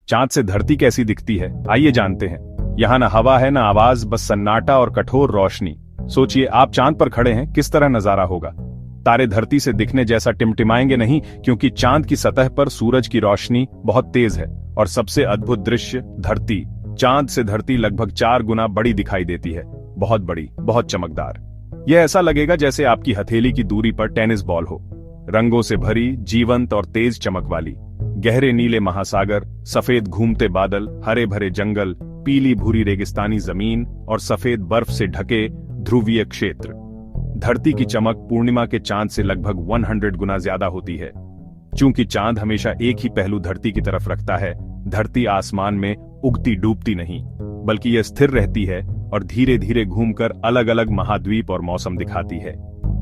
चांद से धरती कैसी दिखती है, आइए जानते हैं। यहाँ ना हवा है ना आवाज, बस सन्नाटा और कठोर रोशनी। सोचिए आप चांद पर खड़े हैं, किस तरह नजारा होगा। तारे धरती से दिखने जैसा टिमटिमाएंगे नहीं, क्योंकि चांद की सतह पर सूरज की रोशनी बहुत तेज है। और सबसे अद्भुत दृश्य, धरती चांद से धरती लगभग 4 गुना बड़ी दिखाई देती है। बहुत बड़ी, बहुत चमकदार। यह ऐसा लगेगा जैसे आपकी हथेली की दूरी पर टेनिस बॉल हो। रंगों से भरी, जीवंत और तेज चमक वाली। गहरे नीले महासागर, सफेद घूमते बादल, हरे भरे जंगल, पीली भूरी रेगिस्तानी जमीन और सफेद बर्फ से ढके ध्रुवीय क्षेत्र। धरती की चमक पूर्णिमा के चांद से लगभग 100 गुना ज्यादा होती है। चूंकि चांद हमेशा एक ही पहलू धरती की तरफ रखता है, धरती आसमान में उगती डूबती नहीं, बल्कि यह स्थिर रहती है और धीरे धीरे घूमकर अलग अलग महाद्वीप और मौसम दिखाती है।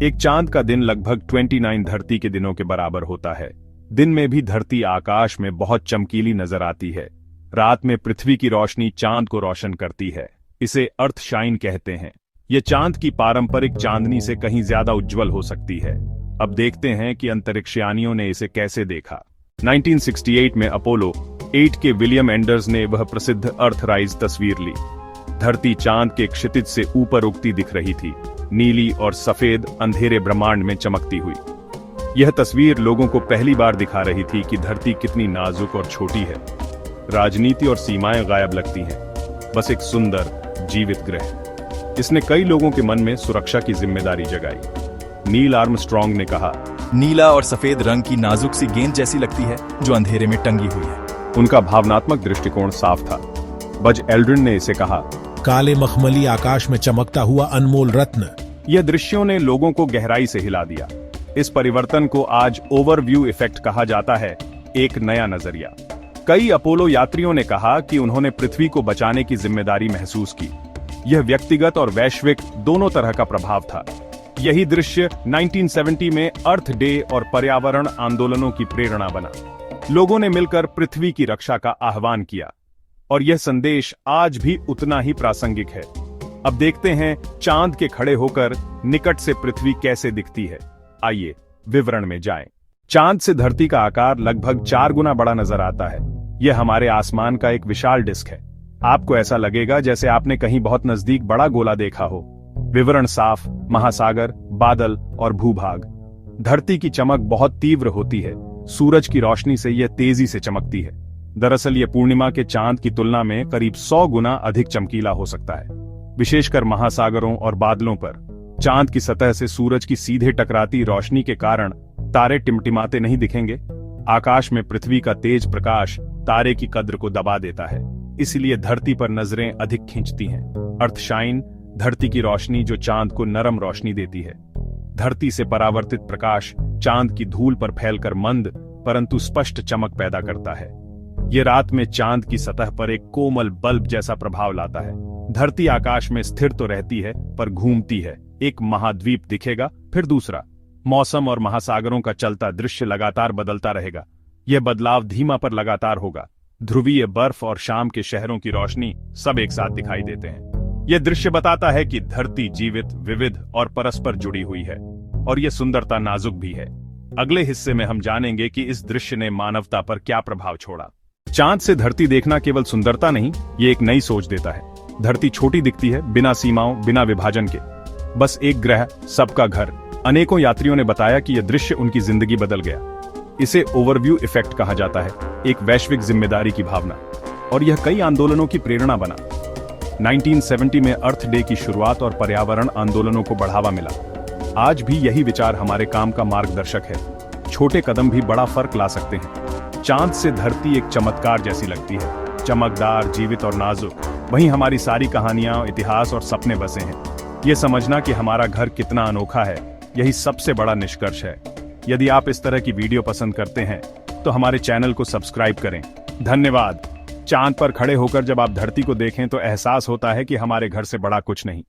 एक चांद का दिन लगभग 29 धरती के दिनों के बराबर होता है। दिन में भी धरती आकाश में बहुत चमकीली नजर आती है। रात में पृथ्वी की रोशनी चांद को रोशन करती है। इसे अर्थ शाइन कहते हैं। यह चांद की पारंपरिक चांदनी से कहीं ज्यादा उज्जवल हो सकती है। अब देखते हैं कि अंतरिक्षयानियों ने इसे कैसे देखा। 1968 में अपोलो 8 के विलियम एंडर्स ने वह प्रसिद्ध अर्थराइज तस्वीर ली। धरती चांद के क्षितिज से ऊपर उगती दिख रही थी, नीली और सफेद अंधेरे ब्रह्मांड में चमकती हुई। यह तस्वीर लोगों को पहली बार दिखा रही थी कि धरती कितनी नाजुक और छोटी है। राजनीति और सीमाएं गायब लगती हैं, बस एक सुंदर जीवित ग्रह। इसने कई लोगों के मन में सुरक्षा की जिम्मेदारी जगाई। नील आर्मस्ट्रॉन्ग ने कहा, नीला और सफेद रंग की नाजुक सी गेंद जैसी लगती है जो अंधेरे में टंगी हुई है। उनका भावनात्मक दृष्टिकोण साफ था। बज एल्ड्रिन ने इसे कहा, काले मखमली आकाश में चमकता हुआ अनमोल रत्न। यह दृश्यों ने लोगों को गहराई से हिला दिया। इस परिवर्तन को आज ओवरव्यू इफेक्ट कहा जाता है, एक नया नजरिया। कई अपोलो यात्रियों ने कहा कि उन्होंने पृथ्वी को बचाने की जिम्मेदारी महसूस की। यह व्यक्तिगत और वैश्विक दोनों तरह का प्रभाव था। यही दृश्य 1970 में अर्थ डे और पर्यावरण आंदोलनों की प्रेरणा बना। लोगों ने मिलकर पृथ्वी की रक्षा का आह्वान किया और यह संदेश आज भी उतना ही प्रासंगिक है। अब देखते हैं चांद के खड़े होकर निकट से पृथ्वी कैसे दिखती है। आइए विवरण में जाएं। चांद से धरती का आकार लगभग 4 गुना बड़ा नजर आता है। यह हमारे आसमान का एक विशाल डिस्क है। आपको ऐसा लगेगा जैसे आपने कहीं बहुत नजदीक बड़ा गोला देखा हो। विवरण साफ, महासागर, बादल और भूभाग। धरती की चमक बहुत तीव्र होती है। सूरज की रोशनी से यह तेजी से चमकती है। दरअसल यह पूर्णिमा के चांद की तुलना में करीब 100 गुना अधिक चमकीला हो सकता है। विशेषकर महासागरों और बादलों पर चांद की सतह से सूरज की सीधे टकराती रोशनी के कारण तारे टिमटिमाते नहीं दिखेंगे। आकाश में पृथ्वी का तेज प्रकाश तारे की कद्र को दबा देता है, इसलिए धरती पर नजरें अधिक खींचती हैं। अर्थशाइन, धरती की रोशनी जो चांद को नरम रोशनी देती है। धरती से परावर्तित प्रकाश चांद की धूल पर फैलकर मंद परंतु स्पष्ट चमक पैदा करता है। ये रात में चांद की सतह पर एक कोमल बल्ब जैसा प्रभाव लाता है। धरती आकाश में स्थिर तो रहती है पर घूमती है। एक महाद्वीप दिखेगा, फिर दूसरा। मौसम और महासागरों का चलता दृश्य लगातार बदलता रहेगा। यह बदलाव धीमा पर लगातार होगा। ध्रुवीय बर्फ और शाम के शहरों की रोशनी सब एक साथ दिखाई देते हैं। यह दृश्य बताता है कि धरती जीवित, विविध और परस्पर जुड़ी हुई है और यह सुंदरता नाजुक भी है। अगले हिस्से में हम जानेंगे कि इस दृश्य ने मानवता पर क्या प्रभाव छोड़ा। चांद से धरती देखना केवल सुंदरता नहीं, ये एक नई सोच देता है। धरती छोटी दिखती है, बिना सीमाओं, बिना विभाजन के। बस एक ग्रह, सबका घर। अनेकों यात्रियों ने बताया कि यह दृश्य उनकी जिंदगी बदल गया। इसे ओवरव्यू इफेक्ट कहा जाता है, एक वैश्विक जिम्मेदारी की भावना। और यह कई आंदोलनों की प्रेरणा बना। 1970 में अर्थ डे की शुरुआत और पर्यावरण आंदोलनों को बढ़ावा मिला। आज भी यही विचार हमारे काम का मार्गदर्शक है। छोटे कदम भी बड़ा फर्क ला सकते हैं। चांद से धरती एक चमत्कार जैसी लगती है, चमकदार, जीवित और नाजुक। वहीं हमारी सारी कहानियां, इतिहास और सपने बसे हैं। यह समझना कि हमारा घर कितना अनोखा है, यही सबसे बड़ा निष्कर्ष है। यदि आप इस तरह की वीडियो पसंद करते हैं तो हमारे चैनल को सब्सक्राइब करें। धन्यवाद। चांद पर खड़े होकर जब आप धरती को देखें तो एहसास होता है कि हमारे घर से बड़ा कुछ नहीं।